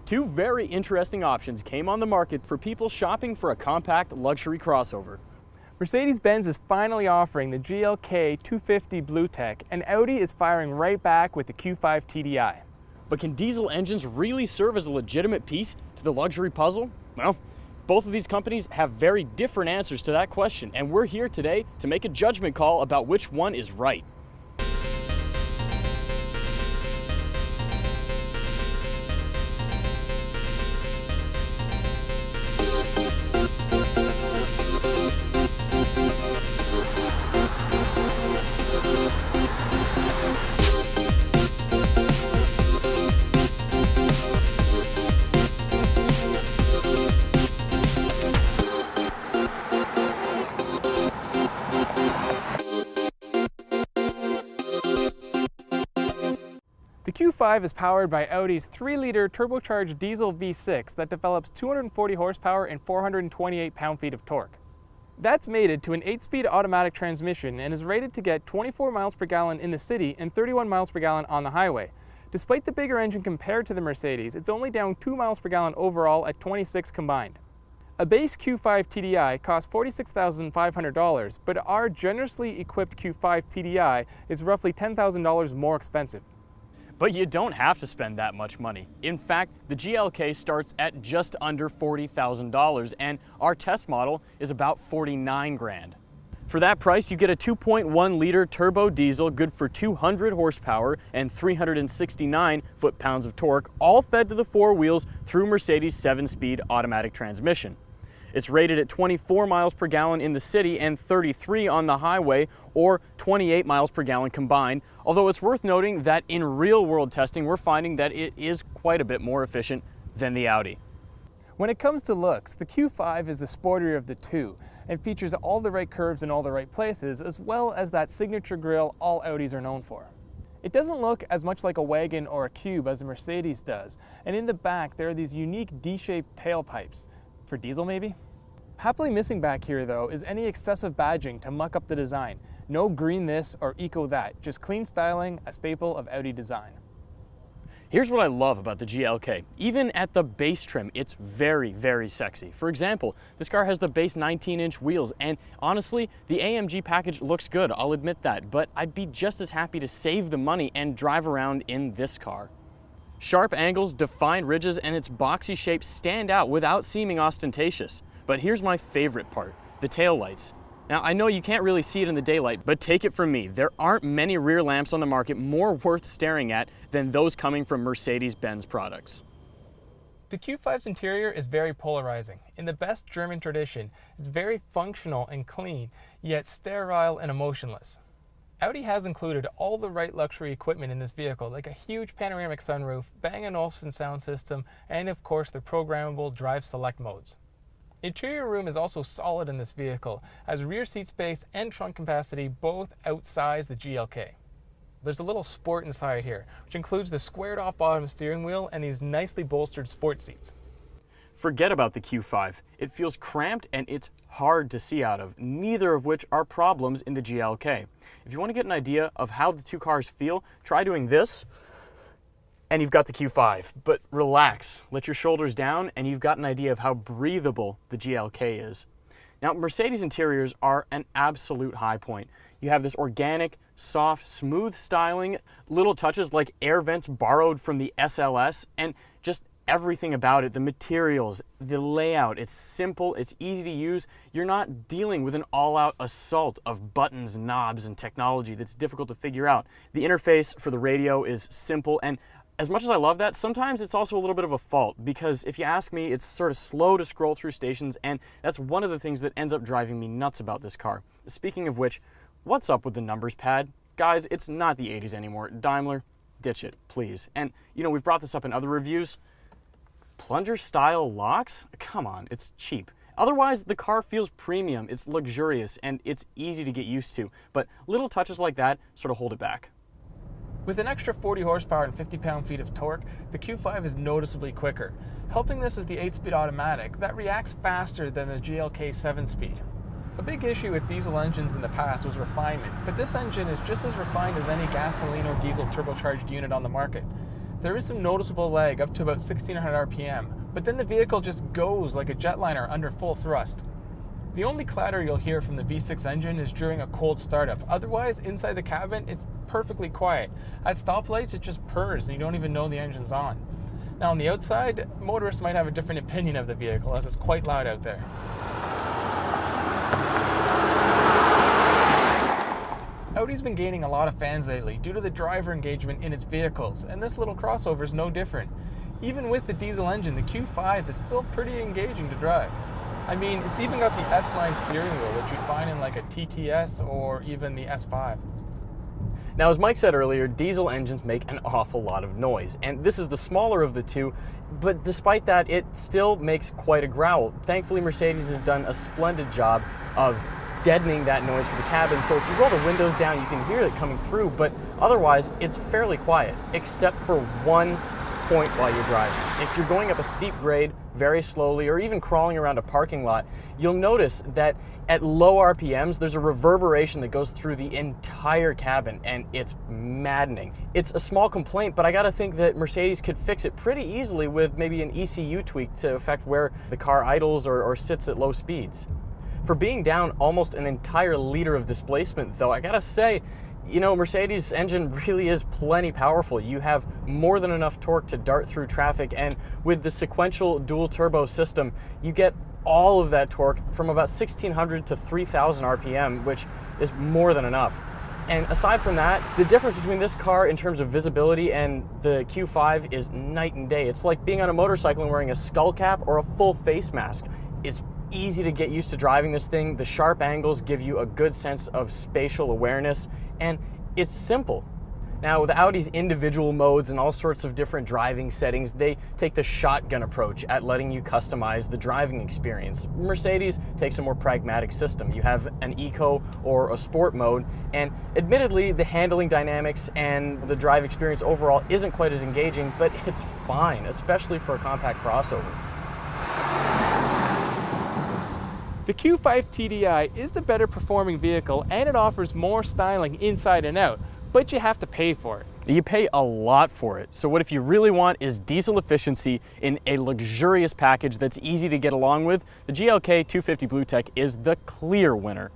Two very interesting options came on the market for people shopping for a compact luxury crossover. Mercedes-Benz is finally offering the GLK 250 BlueTEC, and Audi is firing right back with the Q5 TDI. But can diesel engines really serve as a legitimate piece to the luxury puzzle? Well, both of these companies have very different answers to that question, and we're here today to make a judgment call about which one is right. The Q5 is powered by Audi's 3-liter turbocharged diesel V6 that develops 240 horsepower and 428 pound-feet of torque. That's mated to an 8-speed automatic transmission and is rated to get 24 miles per gallon in the city and 31 miles per gallon on the highway. Despite the bigger engine compared to the Mercedes, it's only down 2 miles per gallon overall at 26 combined. A base Q5 TDI costs $46,500, but our generously equipped Q5 TDI is roughly $10,000 more expensive. But you don't have to spend that much money. In fact, the GLK starts at just under $40,000 and our test model is about $49 grand. For that price, you get a 2.1 liter turbo diesel good for 200 horsepower and 369 foot-pounds of torque, all fed to the four wheels through Mercedes' 7-speed automatic transmission. It's rated at 24 miles per gallon in the city and 33 on the highway, or 28 miles per gallon combined, although it's worth noting that in real-world testing, we're finding that it is quite a bit more efficient than the Audi. When it comes to looks, the Q5 is the sportier of the two and features all the right curves in all the right places, as well as that signature grille all Audis are known for. It doesn't look as much like a wagon or a cube as a Mercedes does, and in the back there are these unique D-shaped tailpipes. For diesel maybe? Happily missing back here though is any excessive badging to muck up the design. No green this or eco that, just clean styling, a staple of Audi design. Here's what I love about the GLK. Even at the base trim, it's very, very sexy. For example, this car has the base 19-inch wheels, and honestly, the AMG package looks good, I'll admit that, but I'd be just as happy to save the money and drive around in this car. Sharp angles, defined ridges, and its boxy shape stand out without seeming ostentatious. But here's my favorite part, the taillights. Now, I know you can't really see it in the daylight, but take it from me, there aren't many rear lamps on the market more worth staring at than those coming from Mercedes-Benz products. The Q5's interior is very polarizing. In the best German tradition, it's very functional and clean, yet sterile and emotionless. Audi has included all the right luxury equipment in this vehicle, like a huge panoramic sunroof, Bang & Olufsen sound system, and of course the programmable drive select modes. Interior room is also solid in this vehicle, as rear seat space and trunk capacity both outsize the GLK. There's a little sport inside here, which includes the squared off bottom steering wheel and these nicely bolstered sport seats. Forget about the Q5. It feels cramped and it's hard to see out of, neither of which are problems in the GLK. If you want to get an idea of how the two cars feel, try doing this, and you've got the Q5. But relax, let your shoulders down, and you've got an idea of how breathable the GLK is. Now, Mercedes interiors are an absolute high point. You have this organic, soft, smooth styling, little touches like air vents borrowed from the SLS, and just everything about it, the materials, the layout, it's simple, it's easy to use. You're not dealing with an all-out assault of buttons, knobs, and technology that's difficult to figure out. The interface for the radio is simple, and as much as I love that, sometimes it's also a little bit of a fault, because if you ask me, it's sort of slow to scroll through stations, and that's one of the things that ends up driving me nuts about this car. Speaking of which, what's up with the numbers pad? Guys, it's not the 80s anymore. Daimler, ditch it, please. And, you know, we've brought this up in other reviews. Plunger-style locks? Come on, it's cheap. Otherwise, the car feels premium, it's luxurious, and it's easy to get used to. But little touches like that sort of hold it back. With an extra 40 horsepower and 50 pound-feet of torque, the Q5 is noticeably quicker. Helping this is the 8-speed automatic that reacts faster than the GLK 7-speed. A big issue with diesel engines in the past was refinement, but this engine is just as refined as any gasoline or diesel turbocharged unit on the market. there is some noticeable lag up to about 1600 RPM, but then the vehicle just goes like a jetliner under full thrust. The only clatter you'll hear from the V6 engine is during a cold startup. Otherwise, inside the cabin, it's perfectly quiet. At stoplights, it just purrs and you don't even know the engine's on. Now on the outside, motorists might have a different opinion of the vehicle as it's quite loud out there. Audi's been gaining a lot of fans lately due to the driver engagement in its vehicles, and this little crossover is no different. Even with the diesel engine, the Q5 is still pretty engaging to drive. I mean, it's even got the S-Line steering wheel, which you'd find in like a TTS or even the S5. Now, as Mike said earlier, diesel engines make an awful lot of noise, and this is the smaller of the two, but despite that, it still makes quite a growl. Thankfully, Mercedes has done a splendid job of deadening that noise for the cabin, so if you roll the windows down, you can hear it coming through, but otherwise, it's fairly quiet, except for one point while you're driving. If you're going up a steep grade very slowly, or even crawling around a parking lot, you'll notice that at low RPMs, there's a reverberation that goes through the entire cabin, and it's maddening. It's a small complaint, but I gotta think that Mercedes could fix it pretty easily with maybe an ECU tweak to affect where the car idles or sits at low speeds. For being down almost an entire liter of displacement, though, I gotta say, you know, Mercedes' engine really is plenty powerful. You have more than enough torque to dart through traffic, and with the sequential dual turbo system, you get all of that torque from about 1600 to 3000 RPM, which is more than enough. And aside from that, the difference between this car in terms of visibility and the Q5 is night and day. It's like being on a motorcycle and wearing a skull cap or a full face mask. It's easy to get used to driving this thing. The sharp angles give you a good sense of spatial awareness, and it's simple. Now, with Audi's individual modes and all sorts of different driving settings, they take the shotgun approach at letting you customize the driving experience. Mercedes takes a more pragmatic system. You have an eco or a sport mode, and admittedly, the handling dynamics and the drive experience overall isn't quite as engaging, but it's fine, especially for a compact crossover. The Q5 TDI is the better performing vehicle, and it offers more styling inside and out, but you have to pay for it. You pay a lot for it. So what if you really want is diesel efficiency in a luxurious package that's easy to get along with? The GLK 250 BlueTEC is the clear winner.